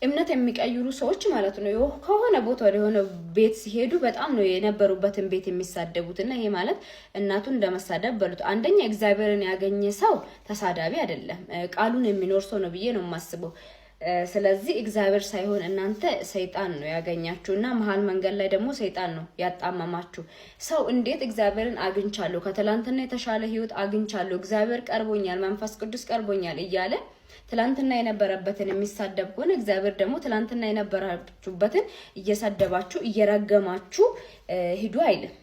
እምነት የሚቀይሩ ሰዎች ማለት ነው ከሆነ ቦታ ወደ ሆነ ቤት ሲሄዱ በጣም ነው የነበሩበትን ቤት የሚሳደቡትና ይሄ ማለት እናቱን እንደመሳደብ በሉት። አንደኛ እግዚአብሔርን ያገኘ ሰው ተሳዳቢ አይደለም፣ ቃሉን የሚኖር ሰው ነው ብዬ ነው የማስበው። ስለዚህ እግዚአብሔር ሳይሆን እናንተ ሰይጣን ነው ያገኛችሁና መሃል መንገድ ላይ ደግሞ ሰይጣን ነው ያጣመማችሁ። ሰው እንዴት እግዚአብሔርን አግኝቻለሁ፣ ከትላንትና የተሻለ ህይወት አግኝቻለሁ፣ እግዚአብሔር ቀርቦኛል፣ መንፈስ ቅዱስ ቀርቦኛል እያለ ትላንትና የነበረበትን የሚሳደብ ከሆነ እግዚአብሔር ደግሞ ትላንትና የነበራችሁበትን እየሰደባችሁ እየረገማችሁ ሂዱ አይልም።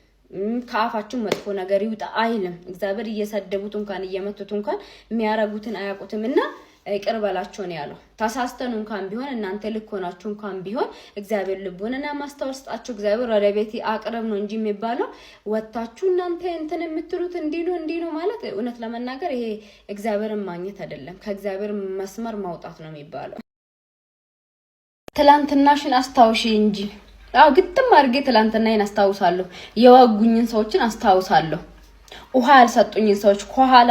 ከአፋችሁ መጥፎ ነገር ይውጣ አይልም። እግዚአብሔር እየሰደቡት እንኳን እየመቱት እንኳን የሚያረጉትን አያውቁትምና ይቅር በላቸው ነው ያለው። ተሳስተኑ እንኳን ቢሆን እናንተ ልክ ሆናችሁ እንኳን ቢሆን እግዚአብሔር ልቦናና ማስተዋል ስጣችሁ፣ እግዚአብሔር ወደ ቤት አቅርብ ነው እንጂ የሚባለው ወጣችሁ እናንተ እንትን የምትሉት እንዲህ ነው ማለት እውነት ለመናገር ይሄ እግዚአብሔርን ማግኘት አይደለም፣ ከእግዚአብሔር መስመር ማውጣት ነው የሚባለው። ትላንትናሽን አስታውሺ እንጂ አው ግጥም አድርጌ ትላንትናዬን አስታውሳለሁ፣ የዋጉኝን ሰዎችን አስታውሳለሁ፣ ውሃ ያልሰጡኝን ሰዎች ከኋላ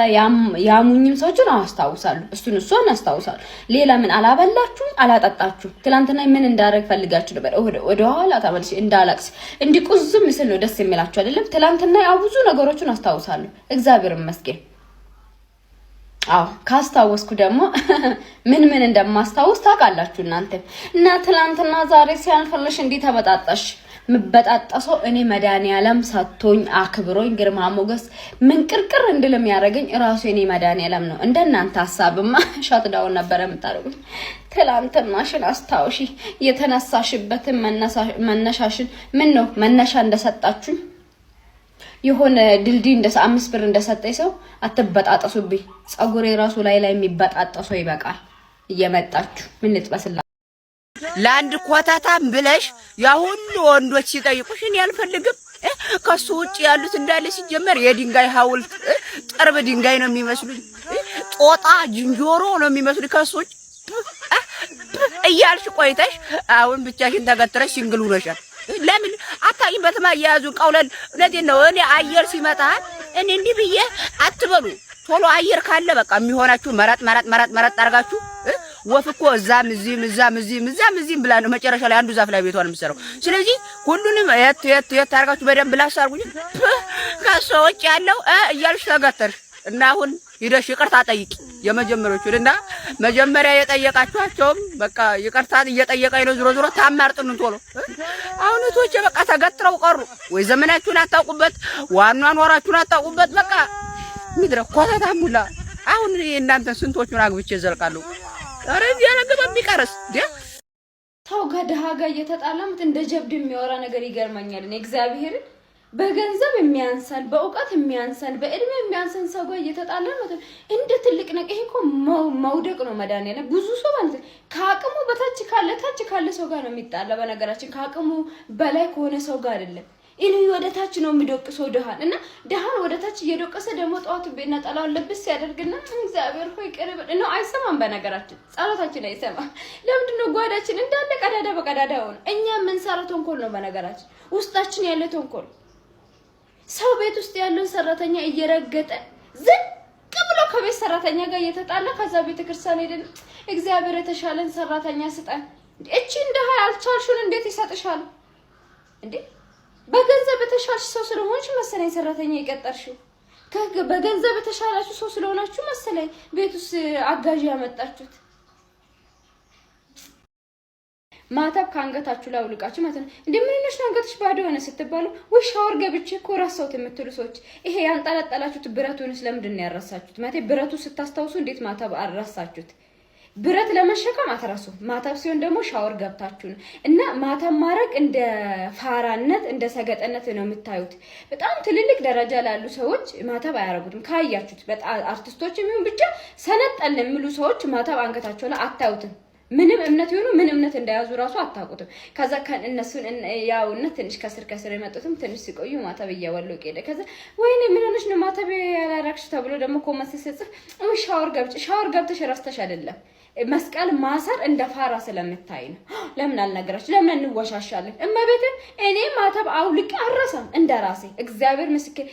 ያሙኝም ሰዎችን አስታውሳለሁ። እሱን አስታውሳለሁ። ሌላ ምን አላበላችሁ አላጠጣችሁ ትላንትና ምን እንዳረግ ፈልጋችሁ ነበር ወደ ኋላ ተመልሼ እንዳላቅስ እንዲቁዝም ምስል ነው ደስ የሚላችሁ አይደለም። ትላንትና ያው ብዙ ነገሮችን አስታውሳለሁ። እግዚአብሔር ይመስገን። አው ካስታወስኩ ደግሞ ምን እንደማስታውስ ታውቃላችሁ እናንተ። እና ትላንትና ዛሬ ሲያልፈልሽ እንዲ ተበጣጣሽ ምበጣጣሰው እኔ መድኃኒዓለም ሰጥቶኝ አክብሮኝ ግርማ ሞገስ ምን ቅርቅር እንድልም ያረገኝ ራሱ እኔ መድኃኒዓለም ነው። እንደናንተ ሐሳብማ ሻትዳው ነበር የምታረጉት። ትላንትናሽን አስታውሺ፣ የተነሳሽበትን መነሻሽን ምን ነው መነሻ እንደሰጣችሁኝ የሆነ ድልድይ እንደ 5 ብር እንደሰጠኝ ሰው አትበጣጣሱብኝ። ጸጉሬ ራሱ ላይ የሚበጣጣሰው ይበቃል። እየመጣችሁ ምን ልጥበስላ ለአንድ ኮታታም ብለሽ ያ ሁሉ ወንዶች ሲጠይቁሽ እኔ አልፈልግም። ከሱ ውጭ ያሉት እንዳለ ሲጀመር የድንጋይ ሐውልት ጥርብ ድንጋይ ነው የሚመስሉኝ፣ ጦጣ ዝንጀሮ ነው የሚመስሉኝ። ከሱ ውጭ እያልሽ ቆይተሽ አሁን ብቻሽን ተገትረሽ ሲንግል ሆነሻል። ለምን አታይም? በተማያዙ ቀውለን እውነቴን ነው። እኔ አየር ሲመጣል እኔ እንዲህ ብዬ አትበሉ። ቶሎ አየር ካለ በቃ የሚሆናችሁ መረጥ አርጋችሁ ወፍ እኮ እዛም እዚህም ብላ ነው መጨረሻ ላይ አንዱ ዛፍ ላይ ቤቷን የምትሰራው። ስለዚህ ሁሉንም የት አርጋችሁ በደንብ ላሳርጉኝ። ከሰዎች ያለው እያልሽ ተገተርሽ እና አሁን ሂደሽ ይቅርታ ጠይቂ። የመጀመሪያዎቹን እና መጀመሪያ የጠየቃችኋቸውም በቃ ይቅርታ እየጠየቀኝ ነው። ዞሮ ታማርጥኑን ቶሎ አሁን እቶቼ በቃ ተገትረው ቀሩ። ወይ ዘመናችሁን አታውቁበት፣ ዋናን ወራችሁን አታውቁበት። በቃ ምድረ ኮታታሙላ አሁን እናንተ ስንቶቹን አግብቼ ዘልቃለሁ። አረ ያረገበ ቢቀርስ ሰው ጋር ጋር እየተጣላምት እንደ ጀብድ የሚያወራ ነገር ይገርመኛል። እኔ እግዚአብሔርን በገንዘብ የሚያንሰን በእውቀት የሚያንሰን በእድሜ የሚያንሰን ሰው ጋር እየተጣላ ነው እንደ ትልቅ ነገር። ይሄ እኮ መውደቅ ነው መድኃኒዓለም። ብዙ ሰው ማለት ከአቅሙ በታች ካለ ሰው ጋር ነው የሚጣላ። በነገራችን ከአቅሙ በላይ ከሆነ ሰው ጋር አይደለም። እኔ ወደ ታች ነው የሚዶቅሰው ደሃን እና ደሃን ወደ ታች እየዶቀሰ ደግሞ ጧት ነጠላውን ልብስ ያደርግና እግዚአብሔር ሆይ ቅርብ ነው። አይሰማም። በነገራችን ጸሎታችን አይሰማም። ለምንድን ነው ጓዳችን እንዳለ ቀዳዳ በቀዳዳ ሆነ? እኛ ምን ሰራው ተንኮል ነው በነገራችን ውስጣችን ያለ ተንኮል። ሰው ቤት ውስጥ ያለውን ሰራተኛ እየረገጠ ዝቅ ብሎ ከቤት ሰራተኛ ጋር እየተጣላ ከዛ ቤተክርስቲያን ሄደን እግዚአብሔር የተሻለን ሰራተኛ ስጠን። እቺ እንደሃ ያልቻልሽውን እንዴት ይሰጥሻል እንዴ? በገንዘብ የተሻልሽ ሰው ስለሆንሽ መሰለኝ ሰራተኛ ይቀጠርሽው። በገንዘብ የተሻላችሁ ሰው ስለሆናችሁ መሰለኝ ቤቱስ አጋዥ ያመጣችሁት። ማታብ ካንገታችሁ ላይ አውልቃችሁ ማለት ነው። እንደምንነሽ አንገትሽ ባዶ ሆነ ስትባሉ ወይ ሻወር ገብቼ እኮ ራሳውት የምትሉ ሰዎች ይሄ ያንጠለጠላችሁት ብረቱንስ ለምንድን ነው ያረሳችሁት? ማለት ብረቱ ስታስታውሱ እንዴት ማታብ አረሳችሁት? ብረት ለመሸከም አትረሱ። ማታብ ሲሆን ደግሞ ሻወር ገብታችሁ ነው። እና ማታብ ማድረግ እንደ ፋራነት እንደ ሰገጠነት ነው የምታዩት። በጣም ትልልቅ ደረጃ ላሉ ሰዎች ማታብ አያረጉትም። ካያችሁት በጣም አርቲስቶች የሚሆን ብቻ ሰነጠል የሚሉ ሰዎች ማታብ አንገታቸው ላይ አታዩትም። ምንም እምነት ይሁኑ ምን እምነት እንዳያዙ ራሱ አታውቁትም። ከዛ እነሱን ያው ትንሽ ከስር የመጡትም ትንሽ ሲቆዩ ማታብ እያወለቁ ሄደ። ከዛ ወይኔ ምን ሆነሽ ነው ማታብ ያላረክሽ ተብሎ ደግሞ ኮመንት ሲጽፍ ሻወር ገብተሽ ረስተሽ አይደለም መስቀል ማሰር እንደ ፋራ ስለምታይ ነው። ለምን አልነገራችሁ? ለምን እንወሻሻለን? እመቤትን እኔ ማታብ አውልቄ አረሳም እንደራሴ እግዚአብሔር ምስክር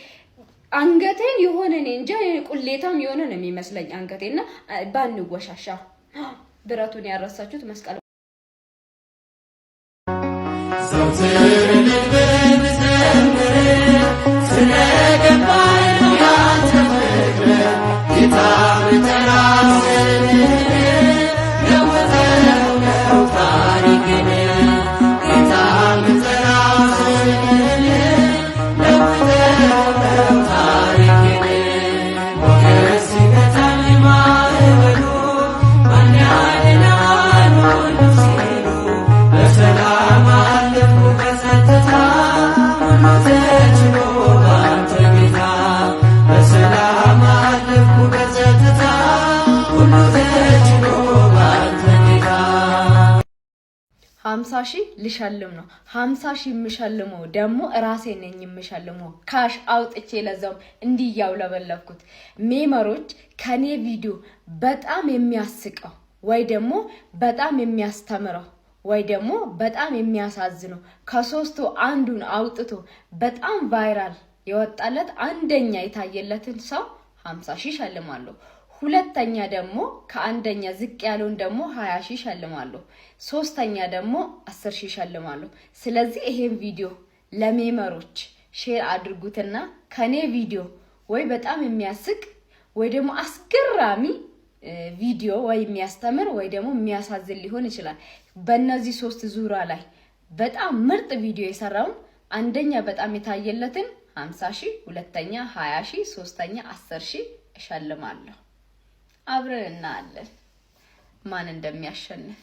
አንገቴን የሆነ እኔ እንጃ ቁሌታም የሆነ ነው የሚመስለኝ አንገቴና ባንወሻሻ ብረቱን ያረሳችሁት መስቀል ሀምሳ ሺህ ልሸልም ነው። 50 ሺህ የምሸልመው ደግሞ ራሴ ነኝ የምሸልመው ካሽ አውጥቼ ለዛው እንዲያው ለበለኩት ሜመሮች ከኔ ቪዲዮ በጣም የሚያስቀው ወይ ደግሞ በጣም የሚያስተምረው ወይ ደግሞ በጣም የሚያሳዝነው ከሶስቱ አንዱን አውጥቶ በጣም ቫይራል የወጣለት አንደኛ የታየለትን ሰው 50 ሺህ ሸልማለሁ። ሁለተኛ ደግሞ ከአንደኛ ዝቅ ያለውን ደግሞ 20 ሺህ ሸልማለሁ። ሶስተኛ ደግሞ 10 ሺህ ሸልማለሁ። ስለዚህ ይሄን ቪዲዮ ለሜመሮች ሼር አድርጉትና ከኔ ቪዲዮ ወይ በጣም የሚያስቅ ወይ ደግሞ አስገራሚ ቪዲዮ ወይ የሚያስተምር ወይ ደግሞ የሚያሳዝን ሊሆን ይችላል በእነዚህ ሶስት ዙራ ላይ በጣም ምርጥ ቪዲዮ የሰራውን አንደኛ በጣም የታየለትን 50 ሺህ፣ ሁለተኛ 20 ሺህ፣ ሶስተኛ 10 ሺህ እሸልማለሁ። አብረን እናያለን ማን እንደሚያሸንፍ።